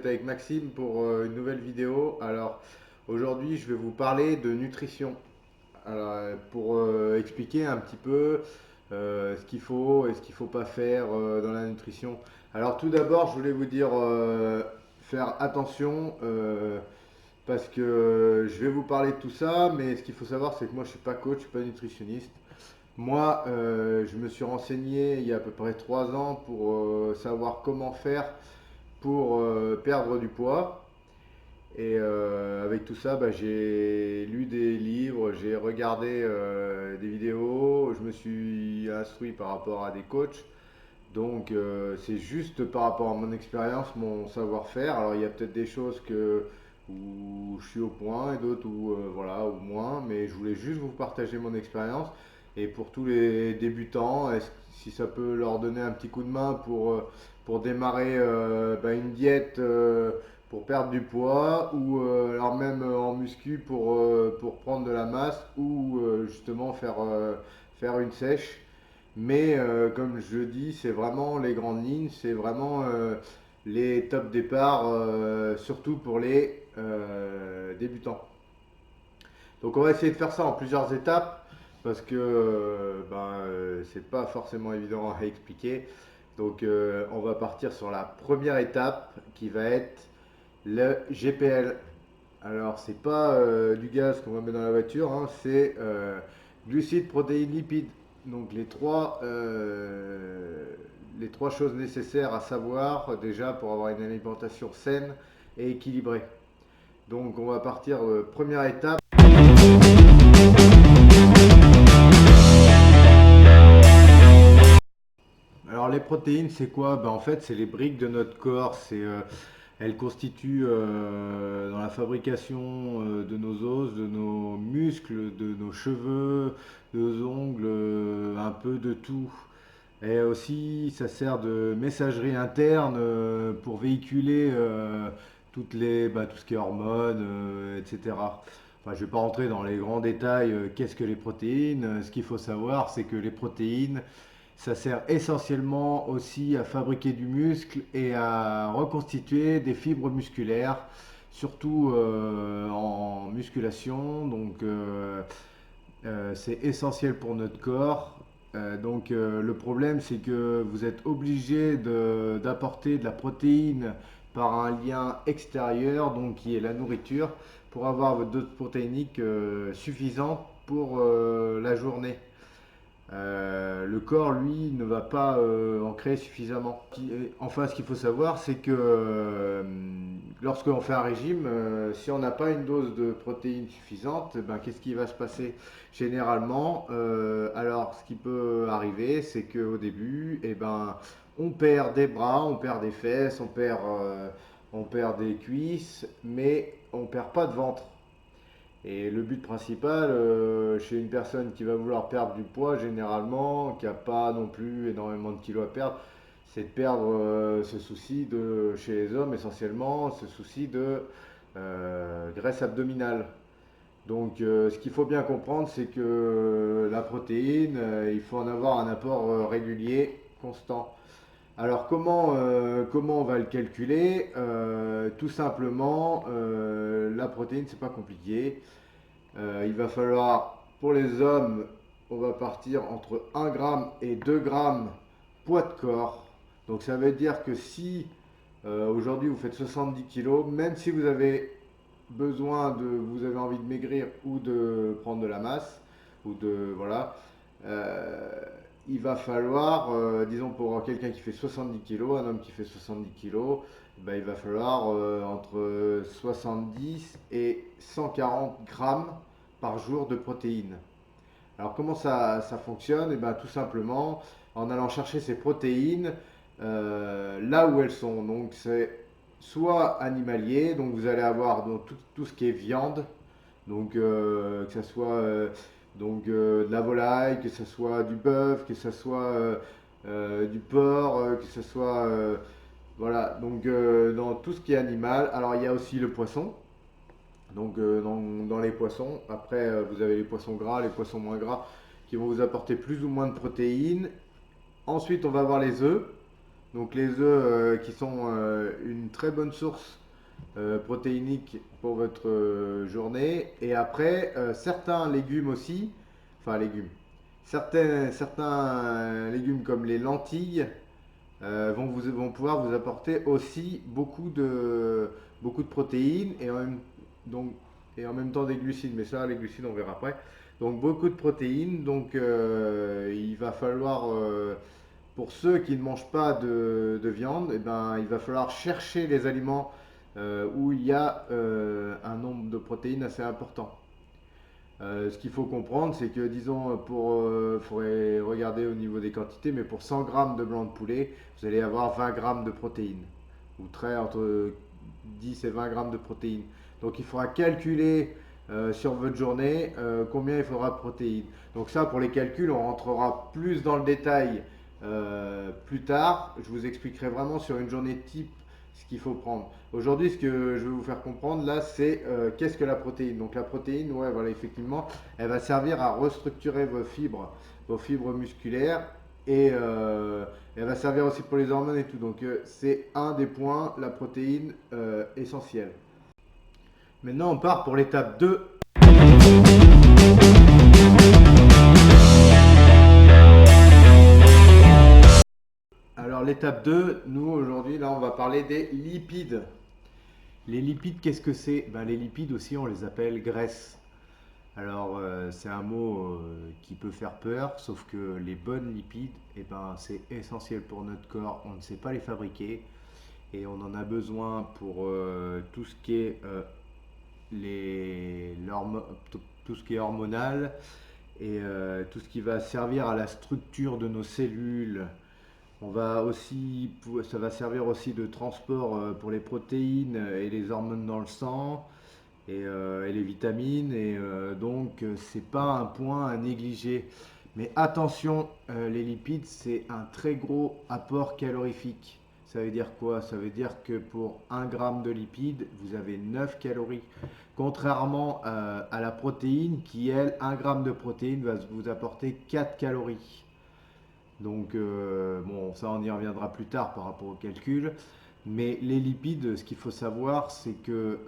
êtes avec Maxime pour une nouvelle vidéo. Alors aujourd'hui je vais vous parler de nutrition. Alors, pour expliquer un petit peu ce qu'il faut et ce qu'il ne faut pas faire dans la nutrition. Alors tout d'abord je voulais vous dire faire attention parce que je vais vous parler de tout ça, mais ce qu'il faut savoir c'est que moi je ne suis pas coach, je ne suis pas nutritionniste. Moi, je me suis renseigné il y a à peu près 3 ans pour savoir comment faire pour perdre du poids. Et avec tout ça, bah, j'ai lu des livres, j'ai regardé des vidéos, je me suis instruit par rapport à des coachs. Donc c'est juste par rapport à mon expérience, mon savoir-faire. Alors il y a peut-être des choses où je suis au point et d'autres où voilà, ou moins, mais je voulais juste vous partager mon expérience. Et pour tous les débutants, si ça peut leur donner un petit coup de main pour démarrer bah, une diète pour perdre du poids, ou alors même en muscu pour prendre de la masse, ou justement faire une sèche. Mais comme je dis, c'est vraiment les grandes lignes, c'est vraiment les top départs, surtout pour les débutants. Donc on va essayer de faire ça en plusieurs étapes parce que c'est pas forcément évident à expliquer. Donc on va partir sur la première étape qui va être le GPL. Alors c'est pas du gaz qu'on va mettre dans la voiture, hein, c'est glucides, protéines, lipides. Donc les trois choses nécessaires à savoir déjà pour avoir une alimentation saine et équilibrée. Donc on va partir, première étape. Alors les protéines, c'est quoi? En fait, c'est les briques de notre corps. Elles constituent dans la fabrication de nos os, de nos muscles, de nos cheveux, de nos ongles, un peu de tout. Et aussi, ça sert de messagerie interne pour véhiculer tout ce qui est hormones, etc. Enfin, je ne vais pas rentrer dans les grands détails. Qu'est-ce que les protéines? Ce qu'il faut savoir, c'est que les protéines, ça sert essentiellement aussi à fabriquer du muscle et à reconstituer des fibres musculaires, surtout en musculation. Donc, c'est essentiel pour notre corps. Le problème, c'est que vous êtes obligé d'apporter de la protéine par un lien extérieur, donc qui est la nourriture, pour avoir votre dose protéinique suffisante pour la journée. Le corps, lui, ne va pas en créer suffisamment. Enfin, ce qu'il faut savoir, c'est que lorsqu'on fait un régime, si on n'a pas une dose de protéines suffisante, qu'est-ce qui va se passer? Généralement, alors ce qui peut arriver, c'est qu'au début, on perd des bras, on perd des fesses, on perd des cuisses, mais on perd pas de ventre. Et le but principal chez une personne qui va vouloir perdre du poids, généralement, qui n'a pas non plus énormément de kilos à perdre, c'est de perdre ce souci chez les hommes essentiellement, ce souci de graisse abdominale. Donc ce qu'il faut bien comprendre, c'est que la protéine, il faut en avoir un apport régulier, constant. Alors comment on va le calculer? Tout simplement, la protéine, c'est pas compliqué. Il va falloir, pour les hommes, on va partir entre 1 gramme et 2 grammes poids de corps. Donc ça veut dire que si aujourd'hui vous faites 70 kilos, même si vous avez envie de maigrir ou de prendre de la masse, ou de, voilà, euh, il va falloir, disons pour quelqu'un qui fait 70 kilos, un homme qui fait 70 kilos, il va falloir entre 70 et 140 grammes par jour de protéines. Alors comment ça fonctionne? Tout simplement en allant chercher ces protéines là où elles sont. Donc c'est soit animalier, donc vous allez avoir donc, tout ce qui est viande, donc que ce soit de la volaille, que ce soit du bœuf, que ce soit du porc, que ce soit voilà, donc dans tout ce qui est animal. Alors il y a aussi le poisson. Donc dans les poissons, après vous avez les poissons gras, les poissons moins gras qui vont vous apporter plus ou moins de protéines. Ensuite on va avoir les œufs. Donc les œufs qui sont une très bonne source protéinique pour votre journée. Et après, certains légumes aussi, enfin légumes, certains légumes comme les lentilles vont pouvoir vous apporter aussi beaucoup de protéines donc, et en même temps des glucides. Mais ça, les glucides, on verra après. Donc beaucoup de protéines. Donc il va falloir, pour ceux qui ne mangent pas de viande, eh ben, il va falloir chercher les aliments où il y a un nombre de protéines assez important. Ce qu'il faut comprendre, c'est que, disons, faudrait regarder au niveau des quantités, mais pour 100 grammes de blanc de poulet, vous allez avoir 20 grammes de protéines, ou très entre 10 et 20 grammes de protéines. Donc il faudra calculer sur votre journée combien il faudra de protéines. Donc ça, pour les calculs, on rentrera plus dans le détail plus tard. Je vous expliquerai vraiment sur une journée type ce qu'il faut prendre. Aujourd'hui, ce que je vais vous faire comprendre là, c'est qu'est-ce que la protéine. Donc la protéine, ouais, voilà, effectivement, elle va servir à restructurer vos fibres musculaires et elle va servir aussi pour les hormones et tout. Donc c'est un des points, la protéine essentielle. Maintenant, on part pour l'étape 2. Alors l'étape 2, nous aujourd'hui, là, on va parler des lipides. Les lipides, qu'est-ce que c'est? Ben, les lipides aussi, on les appelle graisses. Alors, c'est un mot qui peut faire peur, sauf que les bonnes lipides, eh ben, c'est essentiel pour notre corps. On ne sait pas les fabriquer et on en a besoin pour tout ce qui est tout ce qui est hormonal et tout ce qui va servir à la structure de nos cellules. Ça va servir aussi de transport pour les protéines et les hormones dans le sang et les vitamines. Et c'est pas un point à négliger. Mais attention, les lipides, c'est un très gros apport calorifique. Ça veut dire quoi? Ça veut dire que pour 1 gramme de lipides, vous avez 9 calories. Contrairement à la protéine qui, elle, 1 gramme de protéines va vous apporter 4 calories. Donc, bon, ça on y reviendra plus tard par rapport au calcul. Mais les lipides, ce qu'il faut savoir, c'est que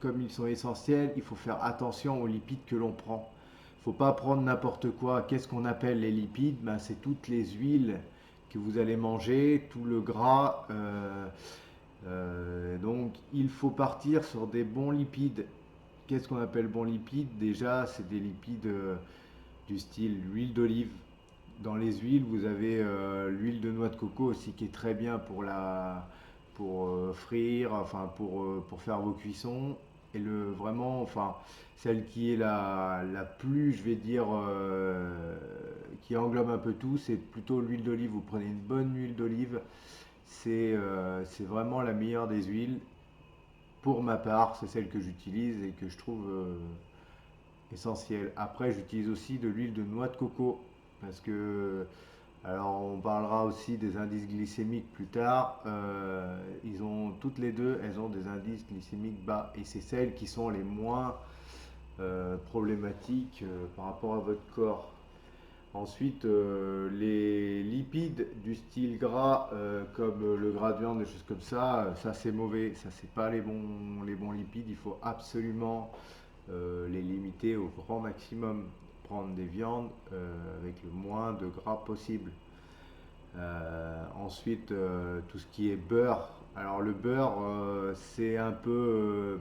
comme ils sont essentiels, il faut faire attention aux lipides que l'on prend. Il ne faut pas prendre n'importe quoi. Qu'est-ce qu'on appelle les lipides? Ben, c'est toutes les huiles que vous allez manger, tout le gras. Donc, il faut partir sur des bons lipides. Qu'est-ce qu'on appelle bons lipides? Déjà, c'est des lipides du style l'huile d'olive. Dans les huiles, vous avez l'huile de noix de coco aussi qui est très bien pour frire, enfin pour faire vos cuissons. Et vraiment, enfin, celle qui est la plus, je vais dire, qui englobe un peu tout, c'est plutôt l'huile d'olive. Vous prenez une bonne huile d'olive, c'est vraiment la meilleure des huiles. Pour ma part, c'est celle que j'utilise et que je trouve essentielle. Après, j'utilise aussi de l'huile de noix de coco parce que, alors on parlera aussi des indices glycémiques plus tard. Toutes les deux, elles ont des indices glycémiques bas et c'est celles qui sont les moins problématiques par rapport à votre corps. Ensuite, les lipides du style gras, comme le gras de viande, des choses comme ça c'est mauvais. Ça, c'est pas les bons lipides. Il faut absolument les limiter au grand maximum. Prendre des viandes avec le moins de gras possible. Ensuite, tout ce qui est beurre. Alors le beurre, c'est un peu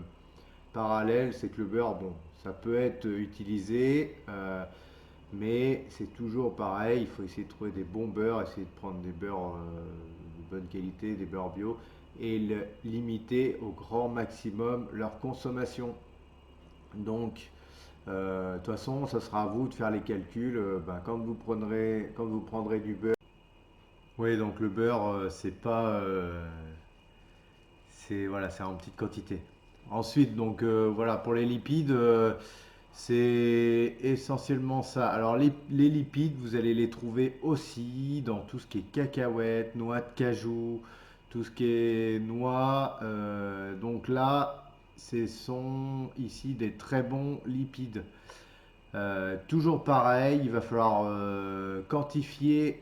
parallèle. C'est que le beurre, bon, ça peut être utilisé, mais c'est toujours pareil. Il faut essayer de trouver des bons beurres, essayer de prendre des beurres de bonne qualité, des beurres bio, et limiter au grand maximum leur consommation. Donc, de toute façon, ça sera à vous de faire les calculs. Ben, quand vous prendrez du beurre. Oui, donc le beurre, c'est pas, c'est voilà, c'est en petite quantité. Ensuite, donc voilà, pour les lipides, c'est essentiellement ça. Alors les lipides, vous allez les trouver aussi dans tout ce qui est cacahuètes, noix de cajou, tout ce qui est noix. Donc là, ce sont ici des très bons lipides. Toujours pareil, il va falloir quantifier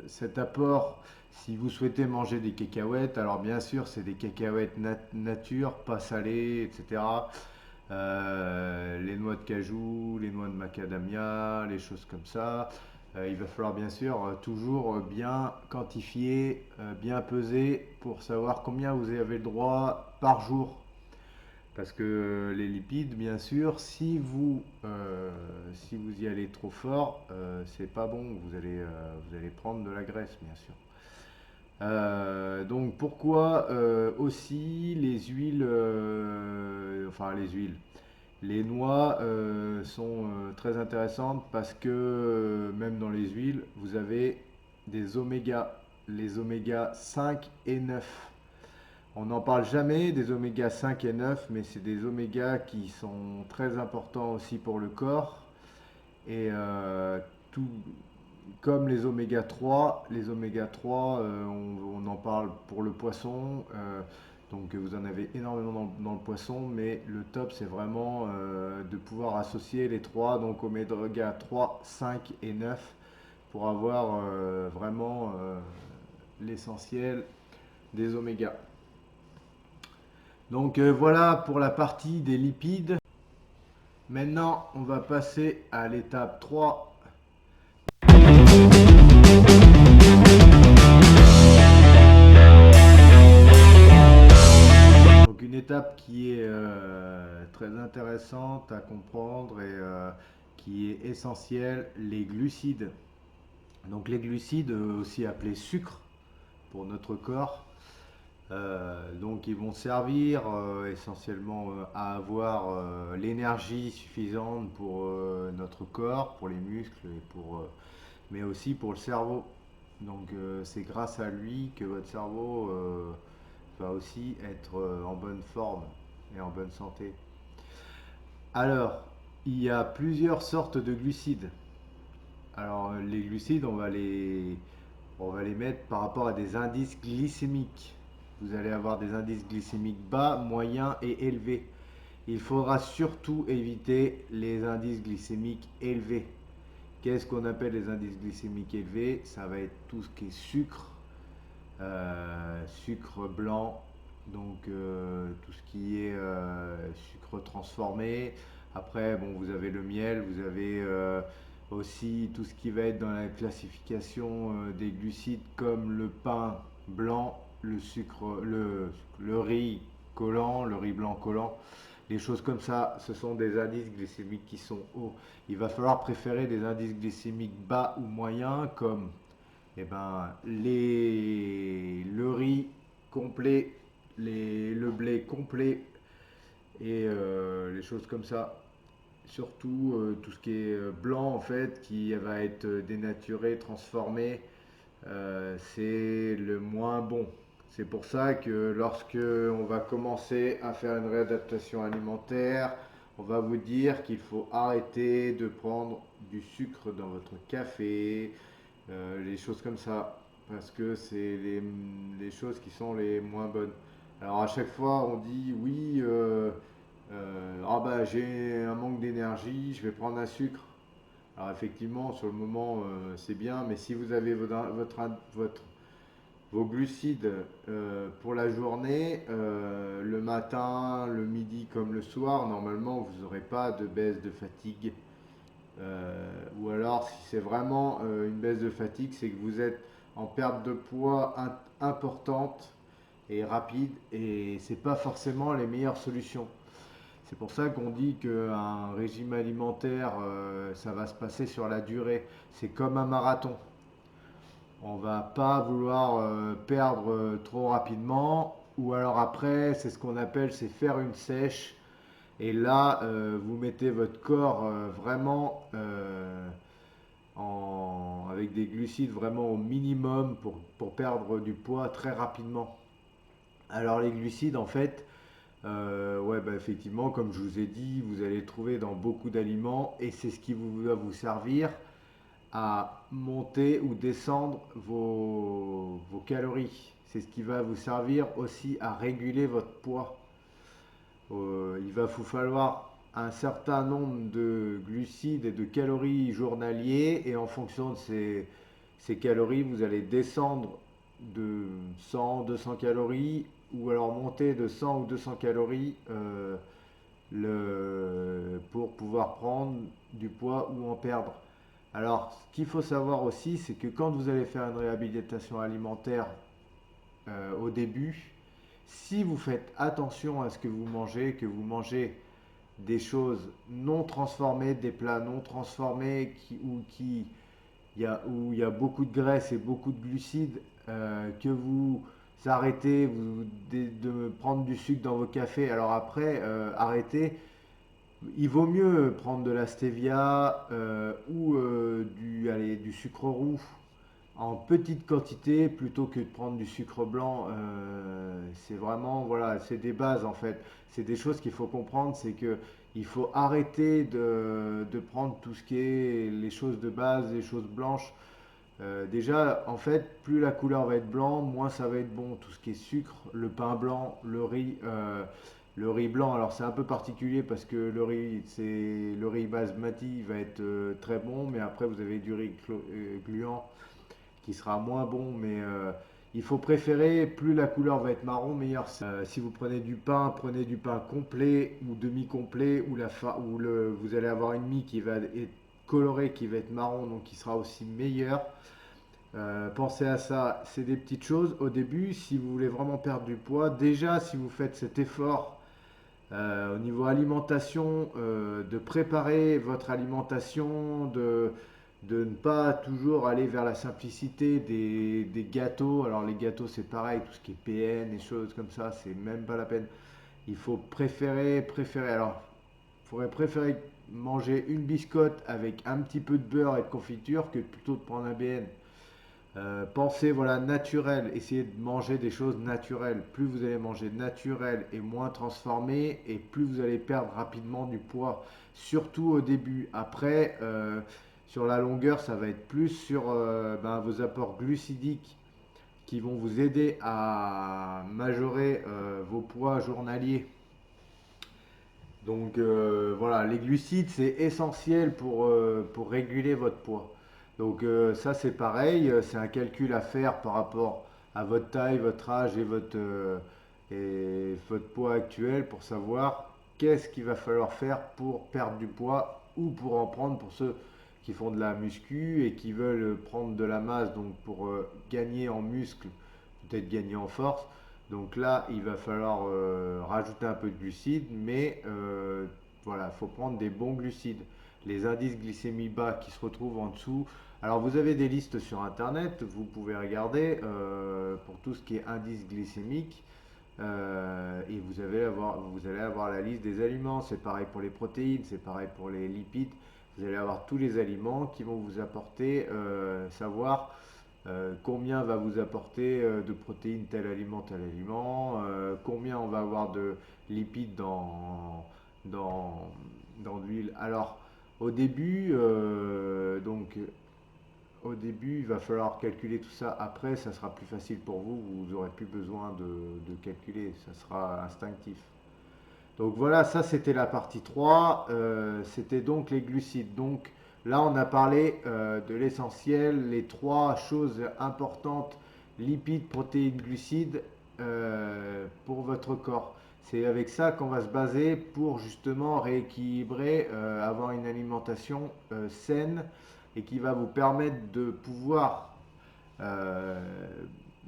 cet apport si vous souhaitez manger des cacahuètes. Alors bien sûr, c'est des cacahuètes nature, pas salées, etc. Les noix de cajou, les noix de macadamia, les choses comme ça. Il va falloir bien sûr toujours bien quantifier, bien peser pour savoir combien vous avez le droit par jour. Parce que les lipides, bien sûr, si vous y allez trop fort, c'est pas bon. Vous allez prendre de la graisse, bien sûr. Donc pourquoi aussi les huiles, enfin les huiles, les noix sont très intéressantes parce que même dans les huiles, vous avez des oméga, les oméga 5 et 9. On n'en parle jamais des oméga 5 et 9, mais c'est des oméga qui sont très importants aussi pour le corps. Et tout, comme les oméga 3 on en parle pour le poisson. Donc vous en avez énormément dans le poisson, mais le top c'est vraiment de pouvoir associer les trois, donc oméga 3, 5 et 9, pour avoir vraiment l'essentiel des oméga. Donc voilà pour la partie des lipides. Maintenant, on va passer à l'étape 3. Donc une étape qui est très intéressante à comprendre et qui est essentielle, les glucides. Donc les glucides, aussi appelés sucres pour notre corps. Donc ils vont servir essentiellement à avoir l'énergie suffisante pour notre corps, pour les muscles, mais aussi pour le cerveau. Donc c'est grâce à lui que votre cerveau va aussi être en bonne forme et en bonne santé. Alors, il y a plusieurs sortes de glucides. Alors les glucides, on va les mettre par rapport à des indices glycémiques. Vous allez avoir des indices glycémiques bas, moyens et élevés. Il faudra surtout éviter les indices glycémiques élevés. Qu'est-ce qu'on appelle les indices glycémiques élevés? Ça va être tout ce qui est sucre, sucre blanc, donc tout ce qui est sucre transformé. Après, bon, vous avez le miel, vous avez aussi tout ce qui va être dans la classification des glucides comme le pain blanc, le riz collant, le riz blanc collant. Les choses comme ça, ce sont des indices glycémiques qui sont hauts. Il va falloir préférer des indices glycémiques bas ou moyens comme le riz complet, le blé complet et les choses comme ça. Surtout tout ce qui est blanc en fait, qui va être dénaturé, transformé, c'est le moins bon. C'est pour ça que lorsque on va commencer à faire une réadaptation alimentaire, on va vous dire qu'il faut arrêter de prendre du sucre dans votre café, les choses comme ça, parce que c'est les choses qui sont les moins bonnes. Alors à chaque fois on dit oui, ah bah j'ai un manque d'énergie, je vais prendre un sucre. Alors effectivement sur le moment c'est bien, mais si vous avez vos glucides pour la journée, le matin, le midi comme le soir, normalement vous n'aurez pas de baisse de fatigue. Ou alors, si c'est vraiment une baisse de fatigue, c'est que vous êtes en perte de poids importante et rapide, et c'est pas forcément les meilleures solutions. C'est pour ça qu'on dit qu'un régime alimentaire, ça va se passer sur la durée. C'est comme un marathon. On va pas vouloir perdre trop rapidement, ou alors après, c'est ce qu'on appelle, c'est faire une sèche. Et là, vous mettez votre corps vraiment avec des glucides vraiment au minimum pour perdre du poids très rapidement. Alors les glucides, en fait, ouais, bah, effectivement, comme je vous ai dit, vous allez le trouver dans beaucoup d'aliments et c'est ce qui va vous servir à monter ou descendre vos calories. C'est ce qui va vous servir aussi à réguler votre poids. Il va vous falloir un certain nombre de glucides et de calories journaliers, et en fonction de ces calories, vous allez descendre de 100, 200 calories, ou alors monter de 100 ou 200 calories pour pouvoir prendre du poids ou en perdre. Alors, ce qu'il faut savoir aussi, c'est que quand vous allez faire une réhabilitation alimentaire au début, si vous faites attention à ce que vous mangez, que vous mangez des choses non transformées, des plats non transformés où il y a beaucoup de graisse et beaucoup de glucides, que vous arrêtez de prendre du sucre dans vos cafés. Alors après, arrêtez. Il vaut mieux prendre de la stevia ou du sucre roux en petite quantité plutôt que de prendre du sucre blanc. C'est vraiment, voilà, c'est des bases en fait. C'est des choses qu'il faut comprendre, c'est que il faut arrêter de prendre tout ce qui est les choses de base, les choses blanches. Déjà, en fait, plus la couleur va être blanc, moins ça va être bon. Tout ce qui est sucre, le pain blanc, le riz blanc. Alors c'est un peu particulier parce que le riz basmati va être très bon, mais après vous avez du riz gluant qui sera moins bon, mais il faut préférer, plus la couleur va être marron, meilleur. Si vous prenez du pain complet ou demi-complet, vous allez avoir une mie qui va être colorée, qui va être marron, donc qui sera aussi meilleur. Pensez à ça, c'est des petites choses. Au début, si vous voulez vraiment perdre du poids, déjà si vous faites cet effort au niveau alimentation, de préparer votre alimentation, de ne pas toujours aller vers la simplicité des gâteaux. Alors les gâteaux c'est pareil, tout ce qui est PN et choses comme ça, c'est même pas la peine. Il faut préférer. Alors, il faudrait préférer manger une biscotte avec un petit peu de beurre et de confiture que plutôt de prendre un BN. Pensez voilà naturel, essayez de manger des choses naturelles. Plus vous allez manger naturel et moins transformé, et plus vous allez perdre rapidement du poids, surtout au début. Après, sur la longueur, ça va être plus sur vos apports glucidiques qui vont vous aider à majorer vos poids journaliers. Donc voilà, les glucides, c'est essentiel pour réguler votre poids. Donc ça, c'est pareil, c'est un calcul à faire par rapport à votre taille, votre âge et votre poids actuel pour savoir qu'est-ce qu'il va falloir faire pour perdre du poids ou pour en prendre pour ceux qui font de la muscu et qui veulent prendre de la masse, donc pour gagner en muscle, peut-être gagner en force. Donc là, il va falloir rajouter un peu de glucides, mais voilà, il faut prendre des bons glucides. Les indices glycémie bas qui se retrouvent en dessous. Alors vous avez des listes sur internet, vous pouvez regarder pour tout ce qui est indice glycémique. Et vous allez avoir la liste des aliments. C'est pareil pour les protéines, c'est pareil pour les lipides. Vous allez avoir tous les aliments qui vont vous apporter, savoir combien va vous apporter de protéines tel aliment, combien on va avoir de lipides dans, dans l'huile. Alors au début, au début, il va falloir calculer tout ça. Après, ça sera plus facile pour vous. Vous n'aurez plus besoin de calculer. Ça sera instinctif. Donc voilà, ça c'était la partie 3. C'était donc les glucides. Donc là, on a parlé de l'essentiel, les trois choses importantes, lipides, protéines, glucides, pour votre corps. C'est avec ça qu'on va se baser pour justement rééquilibrer, avoir une alimentation saine et qui va vous permettre de pouvoir euh,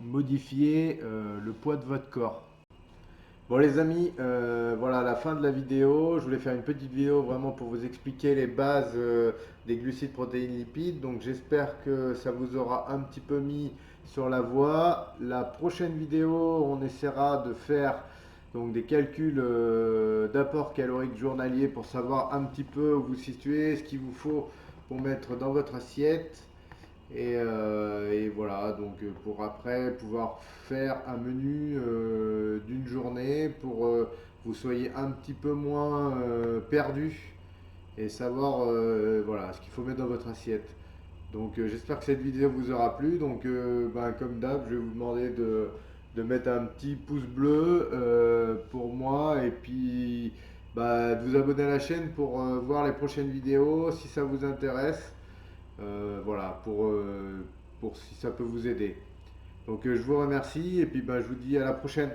modifier le poids de votre corps. Bon les amis, voilà la fin de la vidéo. Je voulais faire une petite vidéo vraiment pour vous expliquer les bases des glucides, protéines, lipides. Donc j'espère que ça vous aura un petit peu mis sur la voie. La prochaine vidéo, on essaiera de faire donc des calculs d'apport calorique journalier pour savoir un petit peu où vous situez, ce qu'il vous faut pour mettre dans votre assiette. Et voilà, donc pour après pouvoir faire un menu d'une journée pour vous soyez un petit peu moins perdu et savoir voilà, ce qu'il faut mettre dans votre assiette. Donc j'espère que cette vidéo vous aura plu. Donc comme d'hab, je vais vous demander de mettre un petit pouce bleu pour moi et puis de vous abonner à la chaîne pour voir les prochaines vidéos si ça vous intéresse. Voilà, pour si ça peut vous aider. Donc je vous remercie et puis je vous dis à la prochaine.